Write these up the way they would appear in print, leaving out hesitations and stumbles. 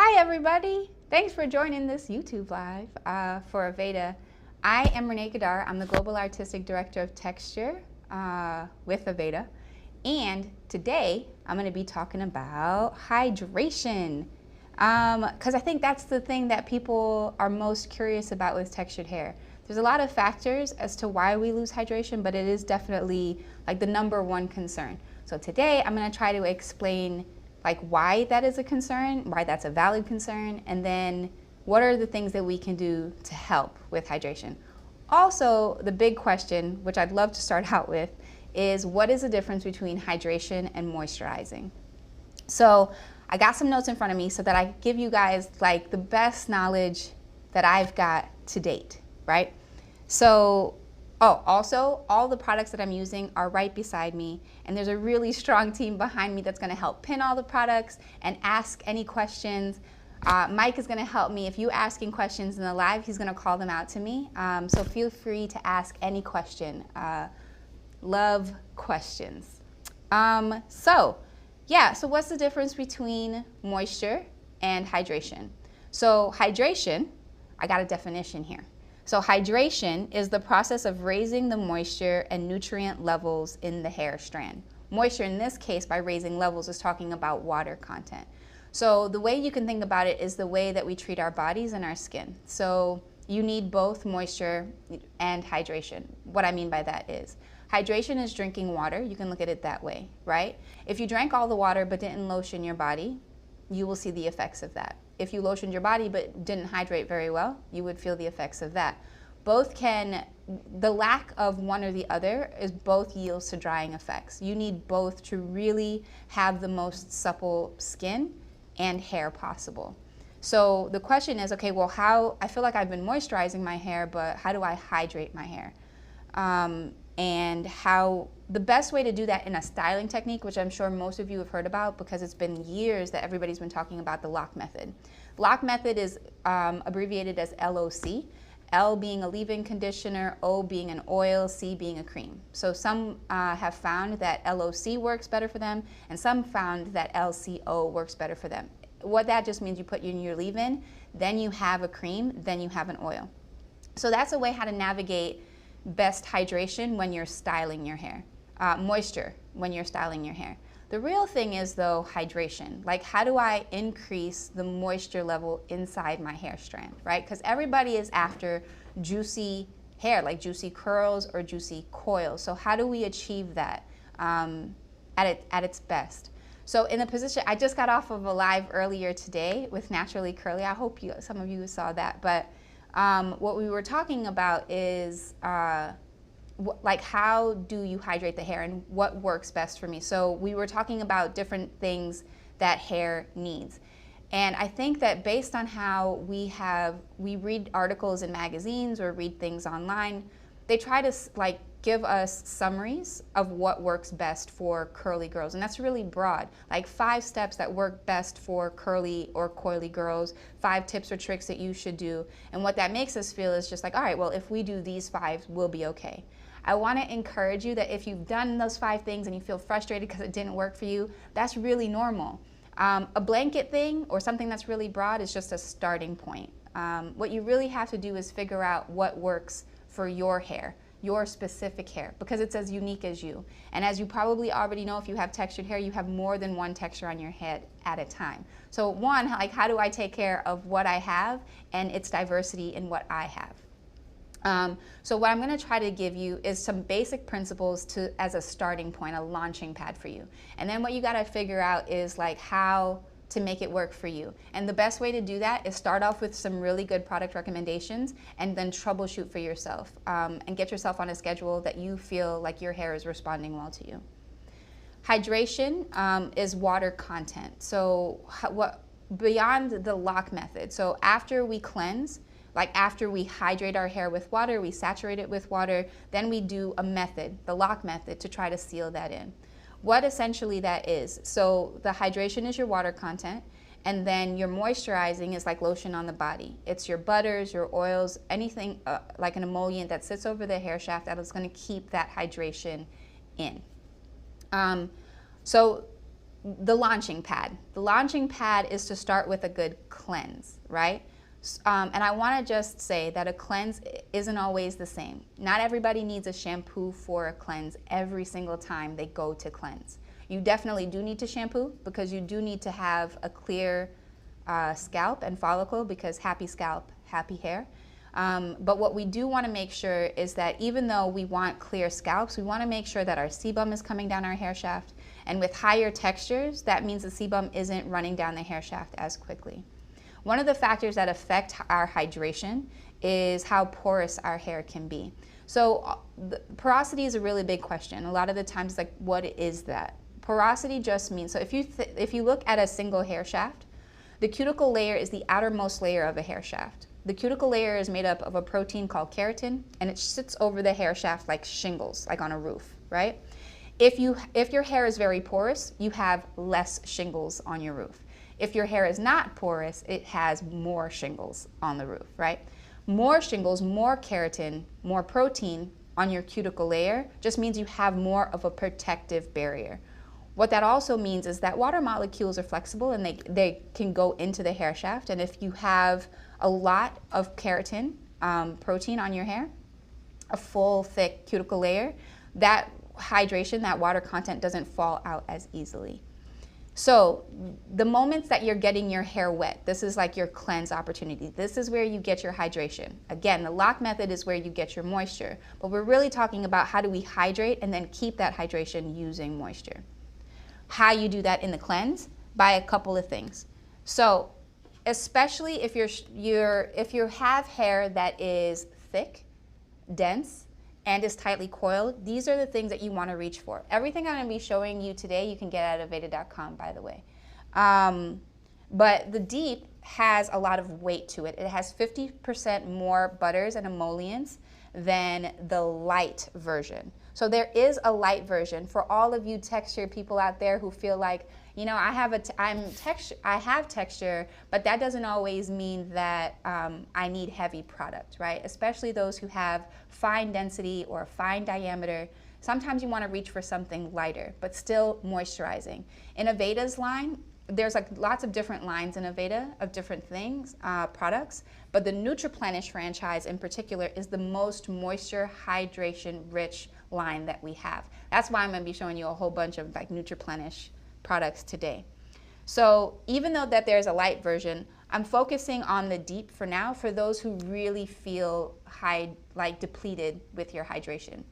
Hi everybody! Thanks for joining this YouTube live for Aveda. I am Renée Gadar. I'm the Global Artistic Director of Texture with Aveda. And today I'm going to be talking about hydration. Because I think that's the thing that people are most curious about with textured hair. There's a lot of factors as to why we lose hydration, but it is definitely like the #1 concern. So today I'm going to try to explain like why that is a concern, why that's a valid concern, and then what are the things that we can do to help with hydration. Also, the big question, which I'd love to start out with, is what is the difference between hydration and moisturizing? So I got some notes in front of me so that I give you guys like the best knowledge that I've got to date, right? So, also, all the products that I'm using are right beside me, and there's a really strong team behind me that's gonna help pin all the products and ask any questions. Mike is gonna help me. If you're asking questions in the live, he's gonna call them out to me. So feel free to ask any question. Love questions. So what's the difference between moisture and hydration? So hydration, I got a definition here. So hydration is the process of raising the moisture and nutrient levels in the hair strand. Moisture in this case, by raising levels, is talking about water content. So the way you can think about it is the way that we treat our bodies and our skin. So you need both moisture and hydration. What I mean by that is, hydration is drinking water. You can look at it that way, right? If you drank all the water but didn't lotion your body, you will see the effects of that. If you lotioned your body but didn't hydrate very well, you would feel the effects of that. The lack of one or the other is both yields to drying effects. You need both to really have the most supple skin and hair possible. So the question is, okay, well, I feel like I've been moisturizing my hair, but how do I hydrate my hair? And the best way to do that in a styling technique, which I'm sure most of you have heard about because it's been years that everybody's been talking about the LOC method. LOC method is abbreviated as LOC, L being a leave-in conditioner, O being an oil, C being a cream. So some have found that LOC works better for them, and some found that LCO works better for them. What that just means, you put in your leave-in, then you have a cream, then you have an oil. So that's a way how to navigate best hydration when you're styling your hair. Moisture when you're styling your hair. The real thing is though hydration. Like, how do I increase the moisture level inside my hair strand, right? Because everybody is after juicy hair, like juicy curls or juicy coils. So how do we achieve that at its best? So in the position, I just got off of a live earlier today with Naturally Curly. I hope some of you saw that, but what we were talking about is like, how do you hydrate the hair and what works best for me? So we were talking about different things that hair needs. And I think that based on how we read articles in magazines or read things online, they try to like give us summaries of what works best for curly girls. And that's really broad, like 5 steps that work best for curly or coily girls, 5 tips or tricks that you should do. And what that makes us feel is just like, all right, well, if we do these 5, we'll be okay. I want to encourage you that if you've done those 5 things and you feel frustrated because it didn't work for you, that's really normal. A blanket thing or something that's really broad is just a starting point. What you really have to do is figure out what works for your hair, your specific hair, because it's as unique as you. And as you probably already know, if you have textured hair, you have more than one texture on your head at a time. So one, like, how do I take care of what I have and its diversity in what I have? So what I'm going to try to give you is some basic principles as a starting point, a launching pad for you. And then what you got to figure out is like how to make it work for you. And the best way to do that is start off with some really good product recommendations and then troubleshoot for yourself and get yourself on a schedule that you feel like your hair is responding well to you. Hydration is water content. So beyond the LOC method, so after we cleanse, like after we hydrate our hair with water, we saturate it with water, then we do a method, the LOC method, to try to seal that in. What essentially that is, so the hydration is your water content, and then your moisturizing is like lotion on the body. It's your butters, your oils, anything like an emollient that sits over the hair shaft that is going to keep that hydration in. So the launching pad. The launching pad is to start with a good cleanse, right? And I want to just say that a cleanse isn't always the same. Not everybody needs a shampoo for a cleanse every single time they go to cleanse. You definitely do need to shampoo because you do need to have a clear scalp and follicle, because happy scalp, happy hair. But what we do want to make sure is that even though we want clear scalps, we want to make sure that our sebum is coming down our hair shaft. And with higher textures, that means the sebum isn't running down the hair shaft as quickly. One of the factors that affect our hydration is how porous our hair can be. So porosity is a really big question. A lot of the times, like, what is that? Porosity just means, so if you look at a single hair shaft, the cuticle layer is the outermost layer of a hair shaft. The cuticle layer is made up of a protein called keratin, and it sits over the hair shaft like shingles, like on a roof, right? If your hair is very porous, you have less shingles on your roof. If your hair is not porous, it has more shingles on the roof, right? More shingles, more keratin, more protein on your cuticle layer just means you have more of a protective barrier. What that also means is that water molecules are flexible and they can go into the hair shaft. And if you have a lot of keratin, protein on your hair, a full, thick cuticle layer, that hydration, that water content doesn't fall out as easily. So the moments that you're getting your hair wet, this is like your cleanse opportunity. This is where you get your hydration. Again, the lock method is where you get your moisture, but we're really talking about how do we hydrate and then keep that hydration using moisture. How you do that in the cleanse? By a couple of things. So especially if you have hair that is thick, dense, and is tightly coiled, these are the things that you want to reach for. Everything I'm going to be showing you today, you can get at Aveda.com, by the way. But the deep has a lot of weight to it. It has 50% more butters and emollients than the light version. So there is a light version for all of you texture people out there who feel like, you know, I have texture, but that doesn't always mean that I need heavy product, right? Especially those who have fine density or fine diameter. Sometimes you want to reach for something lighter, but still moisturizing. In Aveda's line, there's like lots of different lines in Aveda of different things, products, but the Nutriplenish franchise in particular is the most moisture, hydration rich line that we have. That's why I'm going to be showing you a whole bunch of like Nutriplenish products today. So even though that there's a light version, I'm focusing on the deep for now for those who really feel depleted with your hydration.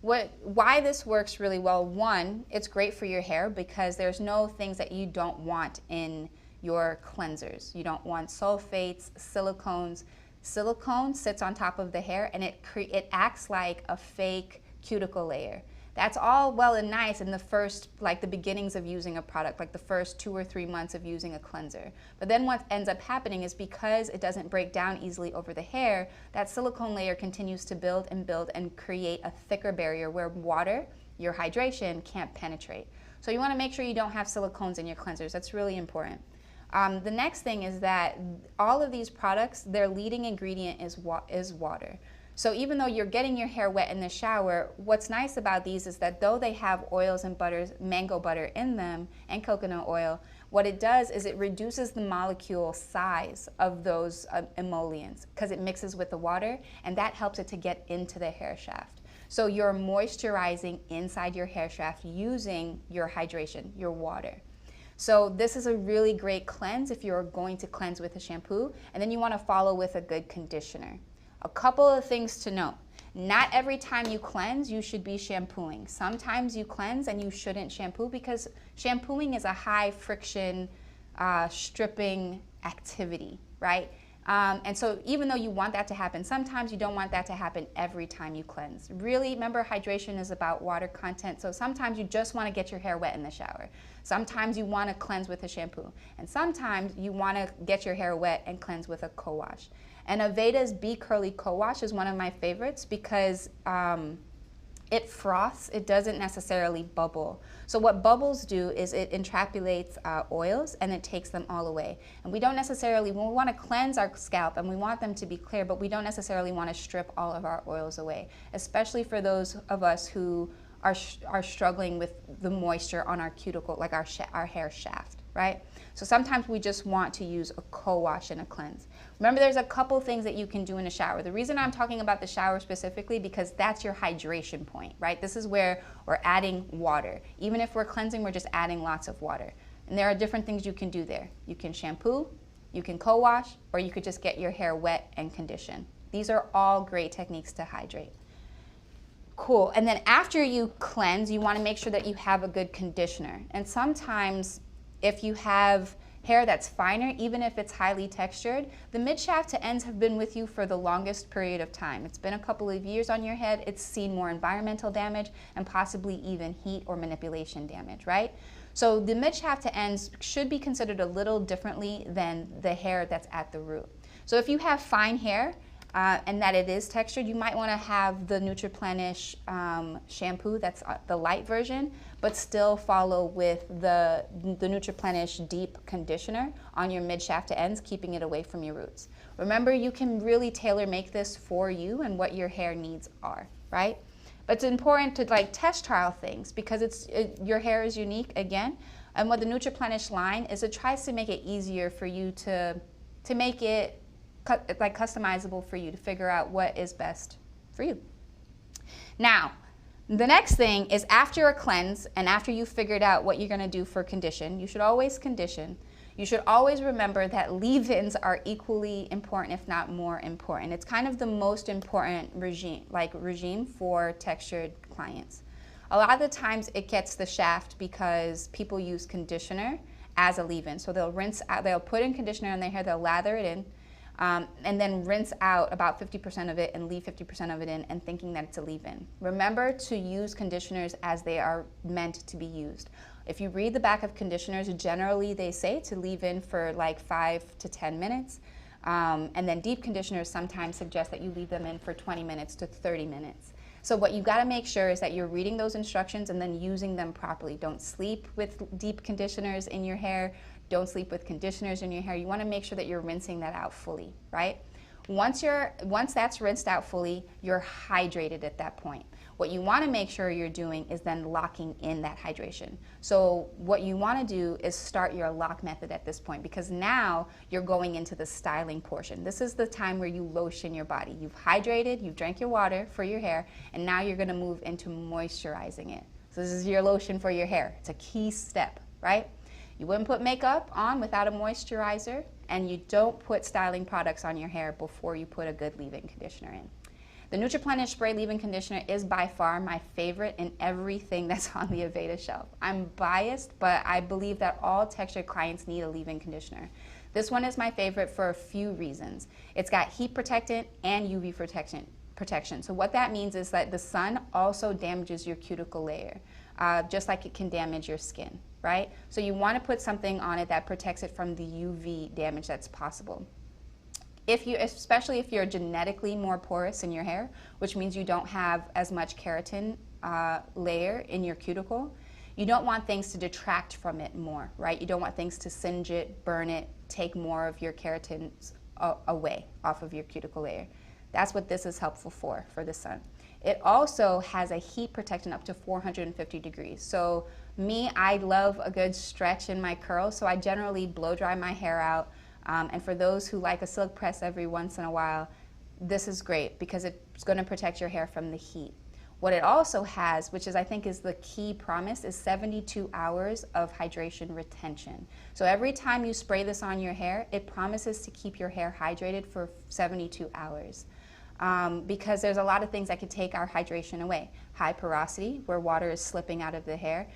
Why this works really well, one, it's great for your hair because there's no things that you don't want in your cleansers. You don't want sulfates, silicones. Silicone sits on top of the hair and it acts like a fake cuticle layer. That's all well and nice in the first, like the beginnings of using a product, like the first 2 or 3 months of using a cleanser. But then what ends up happening is because it doesn't break down easily over the hair, that silicone layer continues to build and create a thicker barrier where water, your hydration, can't penetrate. So you want to make sure you don't have silicones in your cleansers. That's really important. The next thing is that all of these products, their leading ingredient is water. So even though you're getting your hair wet in the shower, what's nice about these is that though they have oils and butters, mango butter in them and coconut oil, what it does is it reduces the molecule size of those emollients because it mixes with the water, and that helps it to get into the hair shaft. So you're moisturizing inside your hair shaft using your hydration, your water. So this is a really great cleanse if you're going to cleanse with a shampoo, and then you want to follow with a good conditioner. A couple of things to note. Not every time you cleanse, you should be shampooing. Sometimes you cleanse and you shouldn't shampoo because shampooing is a high friction stripping activity, right? And so even though you want that to happen, sometimes you don't want that to happen every time you cleanse. Really, remember, hydration is about water content. So sometimes you just want to get your hair wet in the shower. Sometimes you want to cleanse with a shampoo. And sometimes you want to get your hair wet and cleanse with a co-wash. And Aveda's Be Curly Co-Wash is one of my favorites because it froths, it doesn't necessarily bubble. So what bubbles do is it entrapulates oils and it takes them all away. And we don't necessarily, we want to cleanse our scalp and we want them to be clear, but we don't necessarily want to strip all of our oils away, especially for those of us who are struggling with the moisture on our cuticle, like our hair shaft, right? So sometimes we just want to use a co-wash and a cleanse. Remember, there's a couple things that you can do in a shower. The reason I'm talking about the shower specifically, because that's your hydration point, right? This is where we're adding water. Even if we're cleansing, we're just adding lots of water. And there are different things you can do there. You can shampoo, you can co-wash, or you could just get your hair wet and condition. These are all great techniques to hydrate. Cool. And then after you cleanse, you want to make sure that you have a good conditioner. And sometimes if you have hair that's finer, even if it's highly textured, the mid-shaft to ends have been with you for the longest period of time. It's been a couple of years on your head. It's seen more environmental damage and possibly even heat or manipulation damage, right? So the mid-shaft to ends should be considered a little differently than the hair that's at the root. So if you have fine hair, and that it is textured, you might want to have the Nutriplenish shampoo, that's the light version, but still follow with the Nutriplenish deep conditioner on your mid-shaft to ends, keeping it away from your roots. Remember, you can really tailor make this for you and what your hair needs are, right? But it's important to like test trial things because your hair is unique again. And what the Nutriplenish line is, it tries to make it easier for you to make it like customizable for you to figure out what is best for you. Now, the next thing is after a cleanse and after you've figured out what you're going to do for condition, you should always condition. You should always remember that leave-ins are equally important, if not more important. It's kind of the most important regime for textured clients. A lot of the times it gets the shaft because people use conditioner as a leave-in. So they'll rinse out, they'll put in conditioner in their hair, they'll lather it in, and then rinse out about 50% of it and leave 50% of it in and thinking that it's a leave-in. Remember to use conditioners as they are meant to be used. If you read the back of conditioners, generally they say to leave in for like 5 to 10 minutes. And then deep conditioners sometimes suggest that you leave them in for 20 minutes to 30 minutes. So what you gotta make sure is that you're reading those instructions and then using them properly. Don't sleep with deep conditioners in your hair. Don't sleep with conditioners in your hair. You want to make sure that you're rinsing that out fully, right? Once that's rinsed out fully, you're hydrated at that point. What you want to make sure you're doing is then locking in that hydration. So what you want to do is start your lock method at this point because now you're going into the styling portion. This is the time where you lotion your body. You've hydrated, you've drank your water for your hair, and now you're going to move into moisturizing it. So this is your lotion for your hair. It's a key step, right? You wouldn't put makeup on without a moisturizer, and you don't put styling products on your hair before you put a good leave-in conditioner in. The Nutriplenish Spray Leave-In Conditioner is by far my favorite in everything that's on the Aveda shelf. I'm biased, but I believe that all textured clients need a leave-in conditioner. This one is my favorite for a few reasons. It's got heat protectant and UV protection. So what that means is that the sun also damages your cuticle layer, just like it can damage your skin, right? So you want to put something on it that protects it from the UV damage that's possible. Especially if you're genetically more porous in your hair, which means you don't have as much keratin layer in your cuticle, you don't want things to detract from it more, right? You don't want things to singe it, burn it, take more of your keratin away off of your cuticle layer. That's what this is helpful for the sun. It also has a heat protectant up to 450 degrees. So I love a good stretch in my curls, so I generally blow dry my hair out. And for those who like a silk press every once in a while, this is great because it's going to protect your hair from the heat. What it also has, which I think is the key promise, is 72 hours of hydration retention. So every time you spray this on your hair, it promises to keep your hair hydrated for 72 hours. Because there's a lot of things that could take our hydration away. High porosity, where water is slipping out of the hair,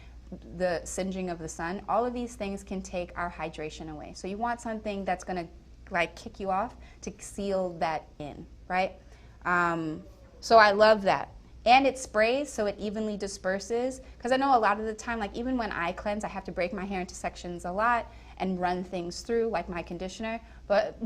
the singeing of the sun, all of these things can take our hydration away. So you want something that's going to like kick you off to seal that in, right? So I love that. And it sprays so it evenly disperses, because I know a lot of the time, like even when I cleanse, I have to break my hair into sections a lot and run things through like my conditioner. But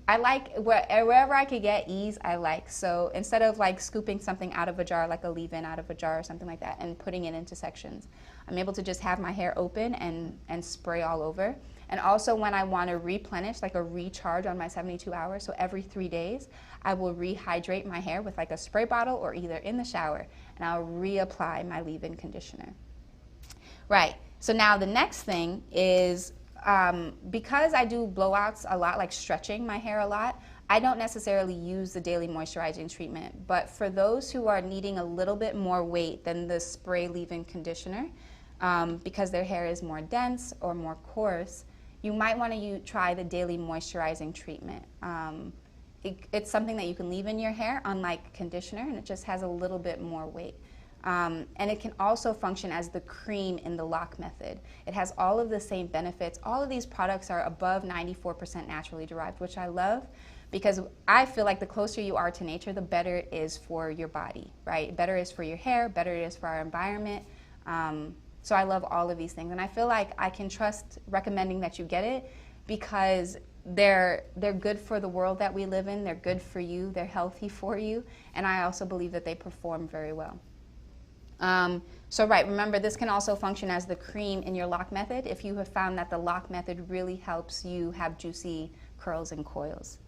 I like wherever I could get ease, I like. So instead of like scooping something out of a jar, like a leave-in out of a jar or something like that, and putting it into sections, I'm able to just have my hair open and spray all over. And also when I want to replenish, like a recharge on my 72 hours, so every 3 days, I will rehydrate my hair with like a spray bottle or either in the shower, and I'll reapply my leave-in conditioner. Right, so now the next thing is, because I do blowouts a lot, like stretching my hair a lot, I don't necessarily use the daily moisturizing treatment, but for those who are needing a little bit more weight than the spray leave-in conditioner, because their hair is more dense or more coarse, you might want to try the daily moisturizing treatment. It's something that you can leave in your hair, unlike conditioner, and it just has a little bit more weight. And it can also function as the cream in the lock method. It has all of the same benefits. All of these products are above 94% naturally derived, which I love, because I feel like the closer you are to nature, the better it is for your body, right? Better it is for your hair, better it is for our environment. So I love all of these things, and I feel like I can trust recommending that you get it because they're good for the world that we live in, they're good for you, they're healthy for you, and I also believe that they perform very well. So right, remember this can also function as the cream in your lock method if you have found that the lock method really helps you have juicy curls and coils.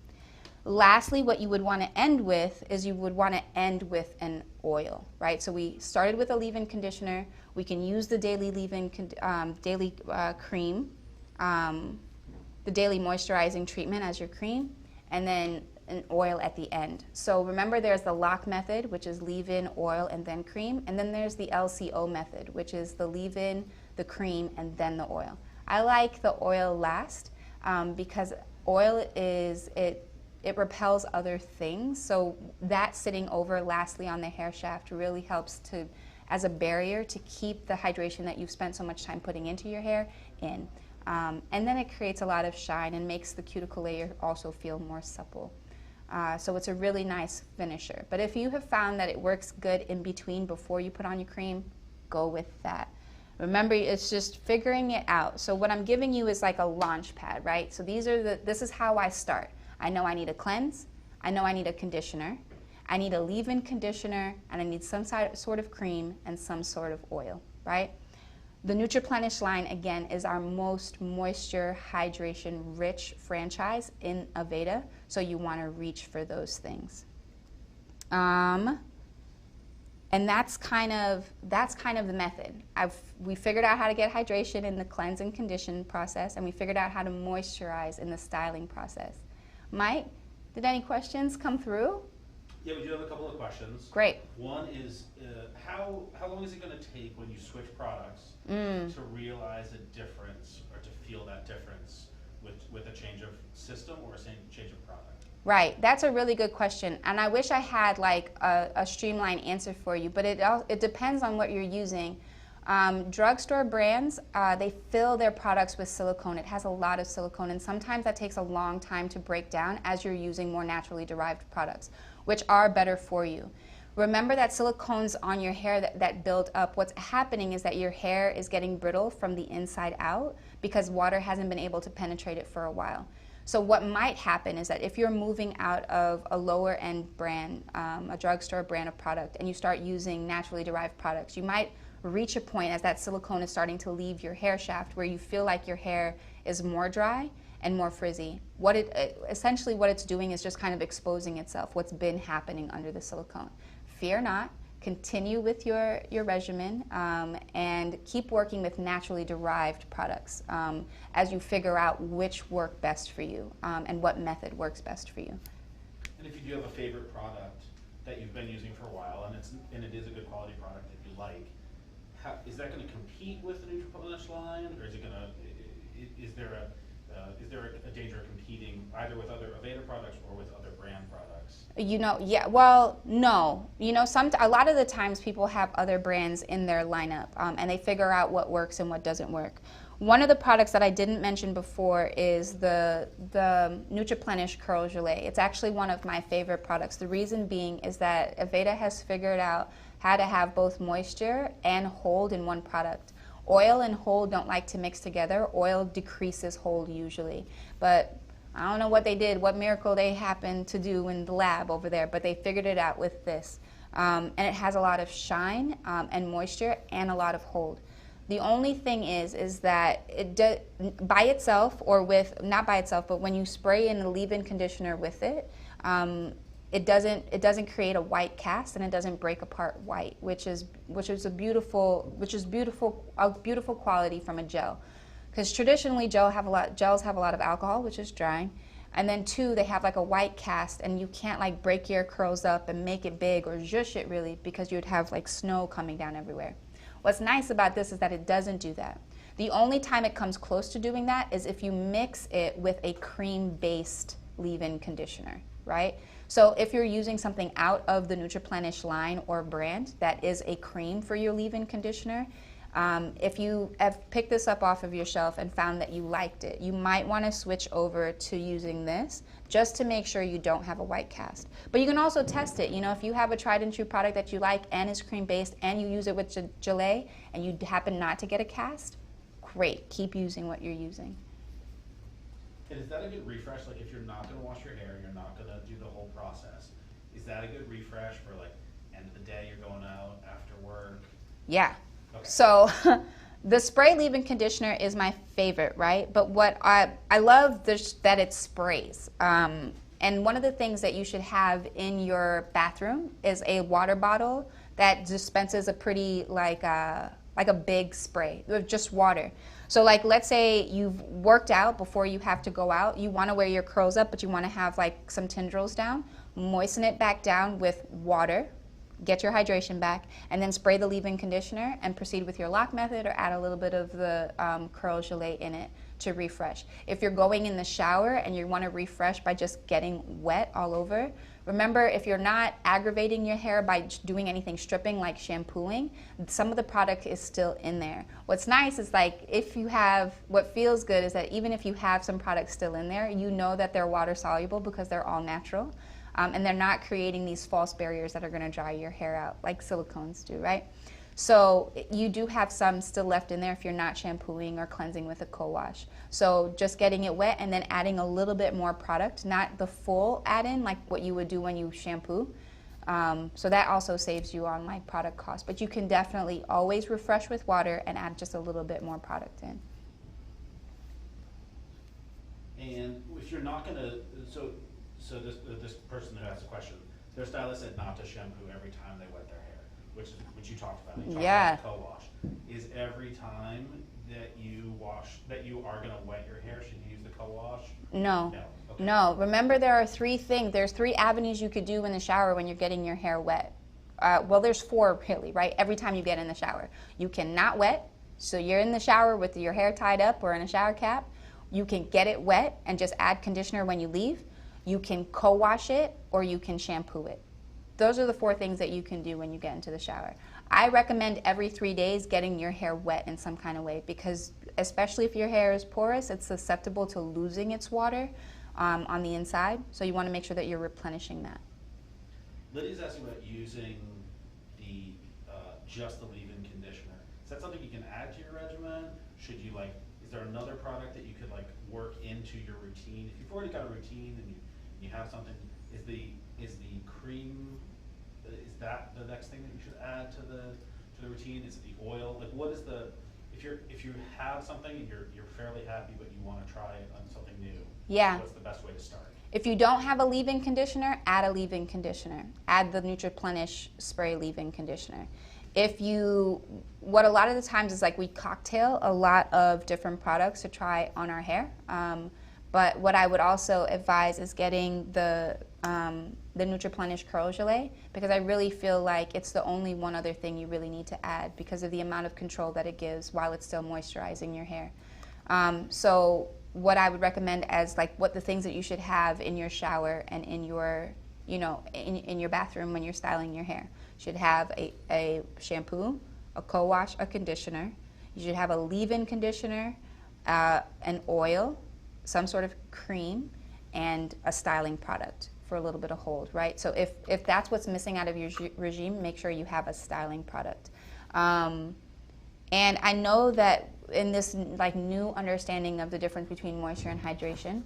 Lastly, what you would want to end with is you would want to end with an oil, right? So we started with a leave-in conditioner. We can use the daily leave-in cream, the daily moisturizing treatment as your cream, and then an oil at the end. So remember there's the lock method, which is leave-in, oil, and then cream, and then there's the LCO method, which is the leave-in, the cream, and then the oil. I like the oil last because oil it repels other things, so that sitting over lastly on the hair shaft really helps to, as a barrier, to keep the hydration that you've spent so much time putting into your hair in. And then it creates a lot of shine and makes the cuticle layer also feel more supple. So it's a really nice finisher. But if you have found that it works good in between before you put on your cream, go with that. Remember, it's just figuring it out. So what I'm giving you is like a launch pad, right? So this is how I start. I know I need a cleanse, I know I need a conditioner, I need a leave-in conditioner, and I need some sort of cream and some sort of oil, right? The Nutriplenish line, again, is our most moisture, hydration-rich franchise in Aveda, so you want to reach for those things. And that's kind of the method. We figured out how to get hydration in the cleanse and condition process, and we figured out how to moisturize in the styling process. Mike, did any questions come through? Yeah, we do have a couple of questions. Great. One is, how long is it going to take when you switch products to realize a difference or to feel that difference with a change of system or a change of product? Right, that's a really good question, and I wish I had like a streamlined answer for you, but it depends on what you're using. Drugstore brands, they fill their products with silicone. It has a lot of silicone, and sometimes that takes a long time to break down as you're using more naturally derived products, which are better for you. Remember that silicones on your hair that build up, what's happening is that your hair is getting brittle from the inside out because water hasn't been able to penetrate it for a while. So what might happen is that if you're moving out of a lower end brand, a drugstore brand of product, and you start using naturally derived products, you might reach a point as that silicone is starting to leave your hair shaft where you feel like your hair is more dry and more frizzy. Essentially what it's doing is just kind of exposing itself, what's been happening under the silicone. Fear not, continue with your regimen and keep working with naturally derived products as you figure out which work best for you and what method works best for you. And if you do have a favorite product that you've been using for a while and it is a good quality product that you like, is that going to compete with the Nutriplenish line, or is there a danger of competing either with other Aveda products or with other brand products? Yeah, well, no. A lot of the times people have other brands in their lineup, and they figure out what works and what doesn't work. One of the products that I didn't mention before is the Nutriplenish Curl Gelée. It's actually one of my favorite products. The reason being is that Aveda has figured out how to have both moisture and hold in one product. Oil and hold don't like to mix together. Oil decreases hold usually. But I don't know what they did, what miracle they happened to do in the lab over there, but they figured it out with this. And it has a lot of shine and moisture and a lot of hold. The only thing is that by itself, or with, not by itself, but when you spray in a leave-in conditioner with it, it doesn't create a white cast, and it doesn't break apart white, which is a beautiful quality from a gel. Because traditionally gels have a lot of alcohol, which is drying. And then two, they have like a white cast, and you can't like break your curls up and make it big or zhush it really, because you'd have like snow coming down everywhere. What's nice about this is that it doesn't do that. The only time it comes close to doing that is if you mix it with a cream-based leave-in conditioner, right? So if you're using something out of the Nutriplenish line or brand that is a cream for your leave-in conditioner, if you have picked this up off of your shelf and found that you liked it, you might want to switch over to using this just to make sure you don't have a white cast. But you can also test it. You know, if you have a tried and true product that you like and is cream based, and you use it with gelée and you happen not to get a cast, great, keep using what you're using. And is that a good refresh? Like if you're not going to wash your hair, you're not going to do the whole process, is that a good refresh for like end of the day, you're going out after work? Yeah. Okay. So the spray leave-in conditioner is my favorite, right? But what I love that it sprays. And one of the things that you should have in your bathroom is a water bottle that dispenses a pretty like a big spray of just water. So like let's say you've worked out before you have to go out, you want to wear your curls up, but you want to have like some tendrils down, moisten it back down with water, get your hydration back, and then spray the leave-in conditioner and proceed with your lock method, or add a little bit of the curl gelée in it to refresh. If you're going in the shower and you want to refresh by just getting wet all over, remember, if you're not aggravating your hair by doing anything stripping like shampooing, some of the product is still in there. What's nice is like if you have, what feels good is that even if you have some products still in there, you know that they're water soluble because they're all natural. And they're not creating these false barriers that are going to dry your hair out like silicones do, right? So you do have some still left in there if you're not shampooing or cleansing with a co-wash. So just getting it wet and then adding a little bit more product, not the full add-in like what you would do when you shampoo. So that also saves you on like product cost. But you can definitely always refresh with water and add just a little bit more product in. And if you're not going to, so this person who asked the question, their stylist said not to shampoo every time they wet their hair, which you talked about. You talked about the co-wash. Is every time that you are going to wet your hair, should you use the co-wash? No. No. Okay. No. Remember, there are three things. There's three avenues you could do in the shower when you're getting your hair wet. Well, there's four really, right? Every time you get in the shower, you cannot wet. So you're in the shower with your hair tied up or in a shower cap. You can get it wet and just add conditioner when you leave. You can co-wash it, or you can shampoo it. Those are the four things that you can do when you get into the shower. I recommend every 3 days getting your hair wet in some kind of way, because especially if your hair is porous, it's susceptible to losing its water on the inside. So you want to make sure that you're replenishing that. Lydia's asking about using the just the leave-in conditioner. Is that something you can add to your regimen? Should you is there another product that you could work into your routine? If you've already got a routine and you have something, is the cream, is that the next thing that you should add to the routine? Is it the oil? Like what is the, if you have something and you're fairly happy but you want to try it on something new, yeah, what's the best way to start? If you don't have a leave-in conditioner, add a leave-in conditioner. Add the Nutriplenish spray leave-in conditioner. What a lot of the times is we cocktail a lot of different products to try on our hair. But what I would also advise is getting the Nutriplenish Curl Gelée, because I really feel like it's the only one other thing you really need to add because of the amount of control that it gives while it's still moisturizing your hair. So what I would recommend as what the things that you should have in your shower and in your, in your bathroom when you're styling your hair. You should have a shampoo, a co-wash, a conditioner. You should have a leave-in conditioner, an oil, some sort of cream, and a styling product for a little bit of hold, right? So if that's what's missing out of your regime, make sure you have a styling product. And I know that in this new understanding of the difference between moisture and hydration,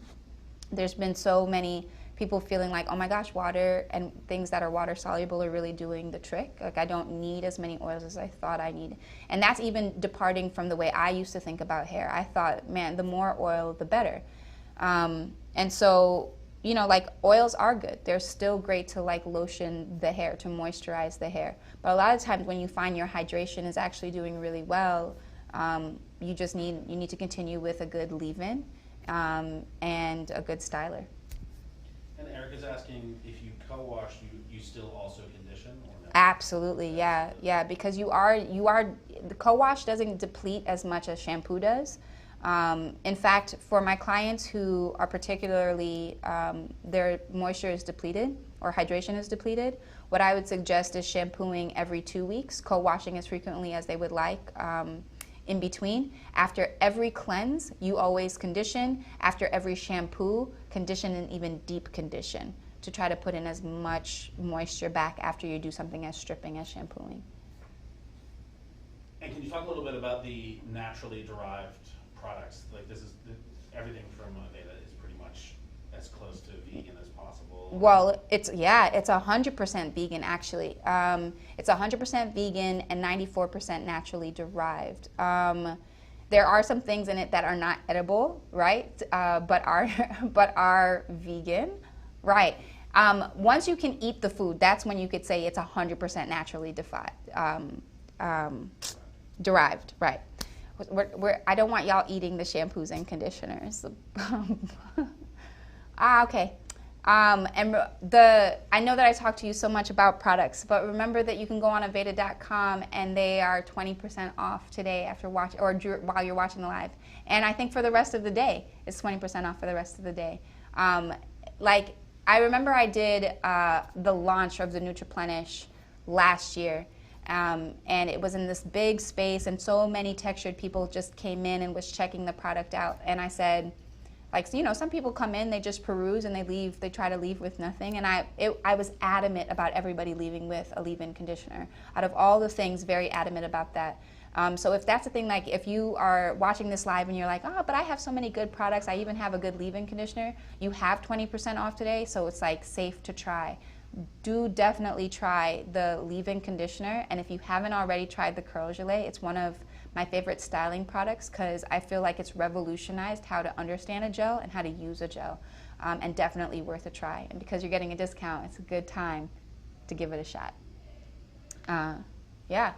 there's been so many people feeling like, oh my gosh, water and things that are water soluble are really doing the trick. Like I don't need as many oils as I thought I need. And that's even departing from the way I used to think about hair. I thought, man, the more oil, the better. And so, you know, like oils are good. They're still great to like lotion the hair, to moisturize the hair. But a lot of times when you find your hydration is actually doing really well, you need to continue with a good leave-in and a good styler. And Erica's asking if you co-wash, you still also condition or no? Absolutely, yeah, because the co-wash doesn't deplete as much as shampoo does. In fact, for my clients who are particularly, their moisture is depleted or hydration is depleted, what I would suggest is shampooing every 2 weeks, co-washing as frequently as they would like in between. After every cleanse, you always condition. After every shampoo, condition and even deep condition to try to put in as much moisture back after you do something as stripping as shampooing. And can you talk a little bit about the naturally derived products? Like everything from Aveda is pretty much as close to vegan as possible. Well, it's 100% vegan actually. It's 100% vegan and 94% naturally derived. There are some things in it that are not edible, right? But are vegan, right? Once you can eat the food, that's when you could say it's 100% naturally derived, right? I don't want y'all eating the shampoos and conditioners. Okay. I know that I talked to you so much about products, but remember that you can go on Aveda.com and they are 20% off today after while you're watching the live. And I think for the rest of the day, it's 20% off for the rest of the day. Like I remember I did the launch of the Nutriplenish last year. And it was in this big space and so many textured people just came in and was checking the product out. And I said, like, you know, some people come in, they just peruse and they leave, they try to leave with nothing. And I was adamant about everybody leaving with a leave-in conditioner. Out of all the things, very adamant about that. So if that's the thing, like if you are watching this live and you're like, oh, but I have so many good products, I even have a good leave-in conditioner, you have 20% off today, so it's like safe to try. Do definitely try the leave-in conditioner, and if you haven't already tried the Curl Gelée, it's one of my favorite styling products because I feel like it's revolutionized how to understand a gel and how to use a gel, and definitely worth a try. And because you're getting a discount, it's a good time to give it a shot. Yeah.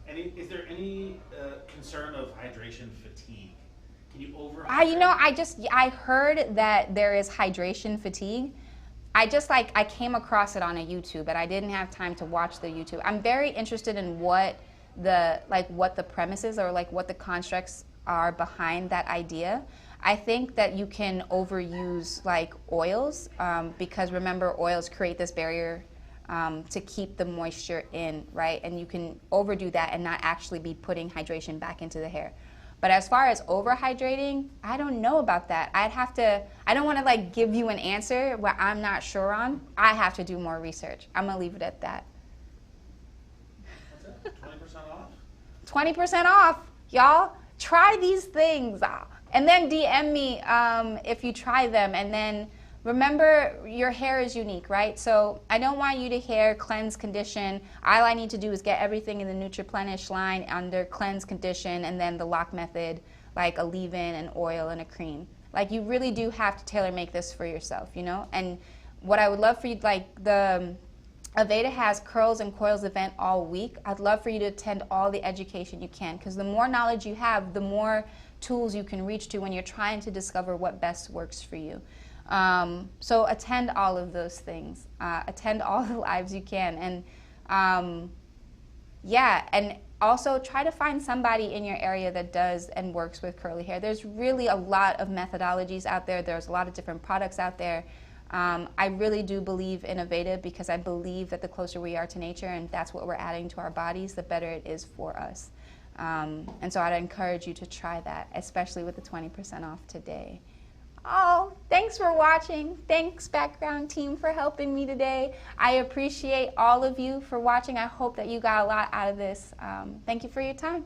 Is there any concern of hydration fatigue? Can you overhydrate? You know, I heard that there is hydration fatigue. I came across it on a YouTube, but I didn't have time to watch the YouTube. I'm very interested in what the premises or like what the constructs are behind that idea. I think that you can overuse like oils because remember oils create this barrier to keep the moisture in, right? And you can overdo that and not actually be putting hydration back into the hair. But as far as overhydrating, I don't know about that. I don't want to like give you an answer where I'm not sure on. I have to do more research. I'm going to leave it at that. What's that, 20% off? 20% off, y'all. Try these things. And then DM me if you try them. And then remember, your hair is unique, right? So I don't want you to hair cleanse, condition. All I need to do is get everything in the Nutriplenish line under cleanse, condition, and then the lock method, like a leave-in, an oil, and a cream. Like you really do have to tailor make this for yourself, you know? And what I would love for you, like the Aveda has Curls and Coils event all week. I'd love for you to attend all the education you can because the more knowledge you have, the more tools you can reach to when you're trying to discover what best works for you. So attend all of those things. Attend all the lives you can. And yeah, and also try to find somebody in your area that does and works with curly hair. There's really a lot of methodologies out there. There's a lot of different products out there. I really do believe in Aveda because I believe that the closer we are to nature and that's what we're adding to our bodies, the better it is for us. And so I'd encourage you to try that, especially with the 20% off today. Oh, thanks for watching. Thanks, background team, for helping me today. I appreciate all of you for watching. I hope that you got a lot out of this. Thank you for your time.